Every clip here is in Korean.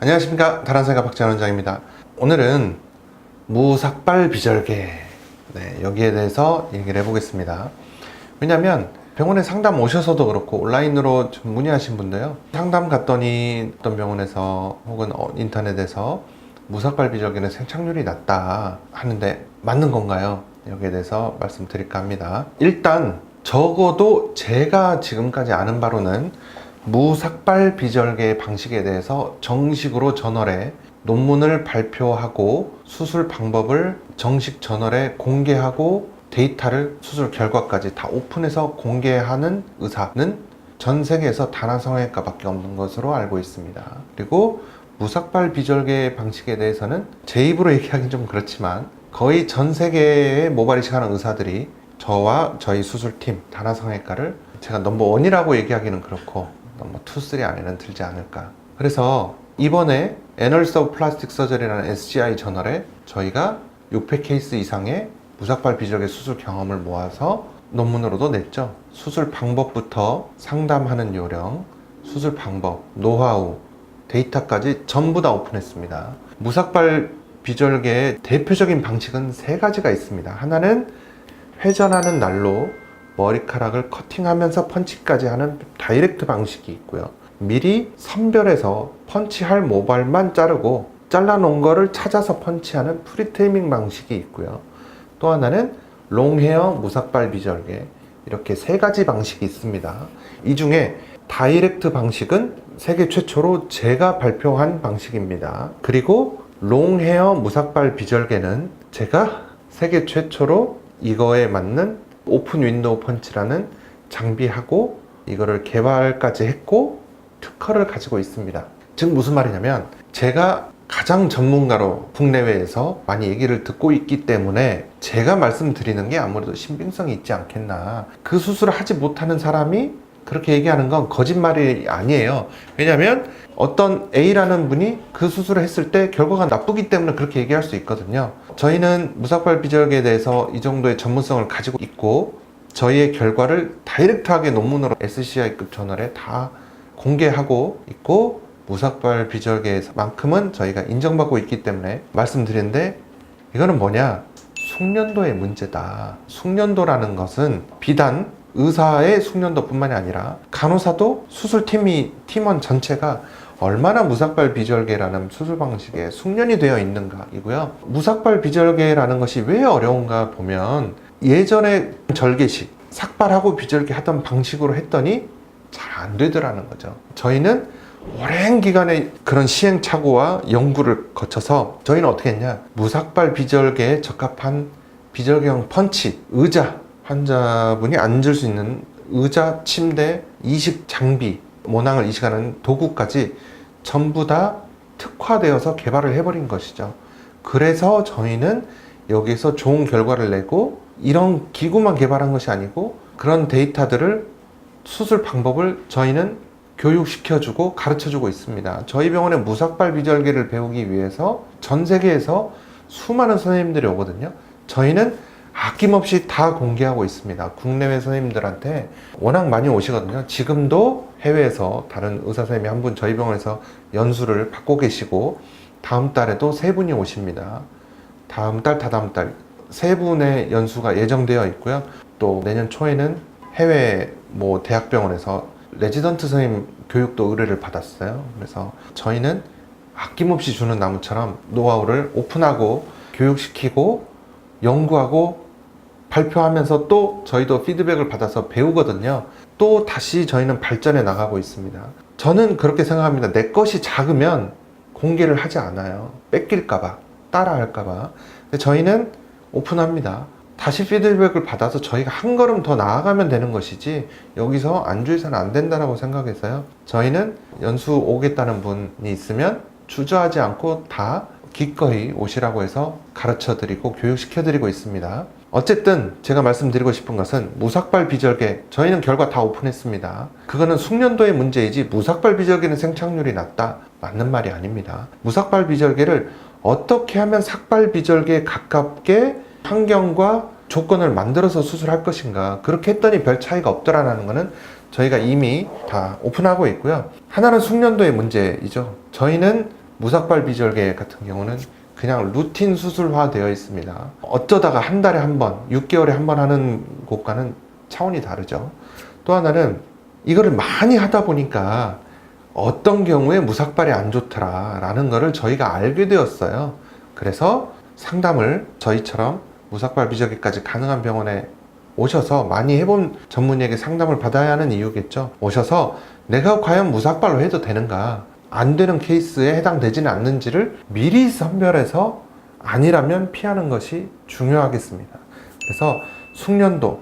안녕하십니까, 다란사가 박찬원 원장입니다. 오늘은 무삭발 비절개, 여기에 대해서 얘기를 해보겠습니다. 왜냐면 병원에 상담 오셔서도 그렇고 온라인으로 좀 문의하신 분들요, 상담 갔더니 어떤 병원에서 혹은 인터넷에서 무삭발 비절개는 생착률이 낮다 하는데 맞는 건가요? 여기에 대해서 말씀드릴까 합니다. 일단 적어도 제가 지금까지 아는 바로는 무삭발 비절개 방식에 대해서 정식으로 저널에 논문을 발표하고 수술 방법을 정식 저널에 공개하고 데이터를 수술 결과까지 다 오픈해서 공개하는 의사는 전 세계에서 단 한 성형외과밖에 없는 것으로 알고 있습니다. 그리고 무삭발 비절개 방식에 대해서는 제 입으로 얘기하기는 좀 그렇지만 거의 전 세계의 모발이식 하는 의사들이 저와 저희 수술팀 다나성형외과를 제가 넘버1이라고 얘기하기는 그렇고 넘버 2, 3 안에는 들지 않을까. 그래서 이번에 Annals of Plastic Surgery라는 SGI 저널에 저희가 600 케이스 이상의 무삭발 비절개 수술 경험을 모아서 논문으로도 냈죠. 수술 방법부터 상담하는 요령, 수술 방법, 노하우, 데이터까지 전부 다 오픈했습니다. 무삭발 비절개의 대표적인 방식은 3가지가 있습니다. 하나는 회전하는 날로 머리카락을 커팅하면서 펀치까지 하는 다이렉트 방식이 있고요. 미리 선별해서 펀치할 모발만 자르고 잘라놓은 거를 찾아서 펀치하는 프리테이밍 방식이 있고요. 또 하나는 롱헤어 무삭발 비절개, 이렇게 3가지 방식이 있습니다. 이 중에 다이렉트 방식은 세계 최초로 제가 발표한 방식입니다. 그리고 롱헤어 무삭발 비절개는 제가 세계 최초로 이거에 맞는 오픈 윈도우 펀치라는 장비하고 이거를 개발까지 했고 특허를 가지고 있습니다. 즉 무슨 말이냐면 제가 가장 전문가로 국내외에서 많이 얘기를 듣고 있기 때문에 제가 말씀드리는 게 아무래도 신빙성이 있지 않겠나. 그 수술을 하지 못하는 사람이 그렇게 얘기하는 건 거짓말이 아니에요. 왜냐면 어떤 A라는 분이 그 수술을 했을 때 결과가 나쁘기 때문에 그렇게 얘기할 수 있거든요. 저희는 무삭발 비절개에 대해서 이 정도의 전문성을 가지고 있고 저희의 결과를 다이렉트하게 논문으로 SCI급 저널에 다 공개하고 있고 무삭발 비절개만큼은 저희가 인정받고 있기 때문에 말씀드리는데, 이거는 뭐냐? 숙련도의 문제다. 숙련도라는 것은 비단 의사의 숙련도뿐만이 아니라 간호사도 팀원 전체가 얼마나 무삭발 비절개라는 수술 방식에 숙련이 되어 있는가 이고요. 무삭발 비절개라는 것이 왜 어려운가 보면 예전에 절개식, 삭발하고 비절개 하던 방식으로 했더니 잘 안 되더라는 거죠. 저희는 오랜 기간의 그런 시행착오와 연구를 거쳐서 저희는 어떻게 했냐, 무삭발 비절개에 적합한 비절개형 펀치, 의자, 환자분이 앉을 수 있는 의자, 침대, 이식 장비, 모낭을 이식하는 도구까지 전부 다 특화되어서 개발을 해버린 것이죠. 그래서 저희는 여기서 좋은 결과를 내고, 이런 기구만 개발한 것이 아니고 그런 데이터들을, 수술 방법을 저희는 교육시켜주고 가르쳐주고 있습니다. 저희 병원에 무삭발 비절개를 배우기 위해서 전 세계에서 수많은 선생님들이 오거든요. 저희는 아낌없이 다 공개하고 있습니다. 국내외 선생님들한테 워낙 많이 오시거든요. 지금도 해외에서 다른 의사 선생님이 한 분 저희 병원에서 연수를 받고 계시고, 다음 달에도 3분이 오십니다. 다음 달, 다다음 달 3분의 연수가 예정되어 있고요. 또 내년 초에는 해외 대학병원에서 레지던트 선생님 교육도 의뢰를 받았어요. 그래서 저희는 아낌없이 주는 나무처럼 노하우를 오픈하고 교육시키고 연구하고 발표하면서 또 저희도 피드백을 받아서 배우거든요. 또 다시 저희는 발전해 나가고 있습니다. 저는 그렇게 생각합니다. 내 것이 작으면 공개를 하지 않아요. 뺏길까봐, 따라할까봐. 근데 저희는 오픈합니다. 다시 피드백을 받아서 저희가 한 걸음 더 나아가면 되는 것이지 여기서 안주해서는 안 된다고 생각해서요. 저희는 연수 오겠다는 분이 있으면 주저하지 않고 다 기꺼이 오시라고 해서 가르쳐드리고 교육시켜드리고 있습니다. 어쨌든 제가 말씀드리고 싶은 것은 무삭발 비절개, 저희는 결과 다 오픈했습니다. 그거는 숙련도의 문제이지 무삭발 비절개는 생착률이 낮다, 맞는 말이 아닙니다. 무삭발 비절개를 어떻게 하면 삭발 비절개에 가깝게 환경과 조건을 만들어서 수술할 것인가, 그렇게 했더니 별 차이가 없더라는 것은 저희가 이미 다 오픈하고 있고요. 하나는 숙련도의 문제이죠. 저희는 무삭발 비절개 같은 경우는 그냥 루틴 수술화 되어 있습니다. 어쩌다가 한 달에 한 번, 6개월에 한 번 하는 곳과는 차원이 다르죠. 또 하나는 이거를 많이 하다 보니까 어떤 경우에 무삭발이 안 좋더라 라는 거를 저희가 알게 되었어요. 그래서 상담을 저희처럼 무삭발 비절개까지 가능한 병원에 오셔서 많이 해본 전문의에게 상담을 받아야 하는 이유겠죠. 오셔서 내가 과연 무삭발로 해도 되는가, 안 되는 케이스에 해당되지는 않는지를 미리 선별해서 아니라면 피하는 것이 중요하겠습니다. 그래서 숙련도,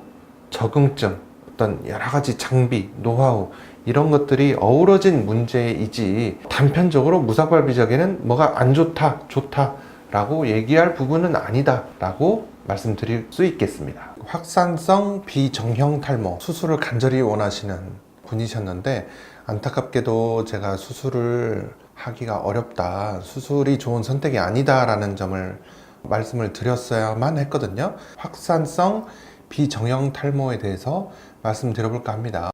적응증, 어떤 여러 가지 장비, 노하우 이런 것들이 어우러진 문제이지 단편적으로 무삭발 비절개는 뭐가 안 좋다, 좋다 라고 얘기할 부분은 아니다 라고 말씀드릴 수 있겠습니다. 확산성 비정형 탈모 수술을 간절히 원하시는 분이셨는데 안타깝게도 제가 수술을 하기가 어렵다, 수술이 좋은 선택이 아니다 라는 점을 말씀을 드렸어야만 했거든요. 확산성 비정형 탈모에 대해서 말씀드려볼까 합니다.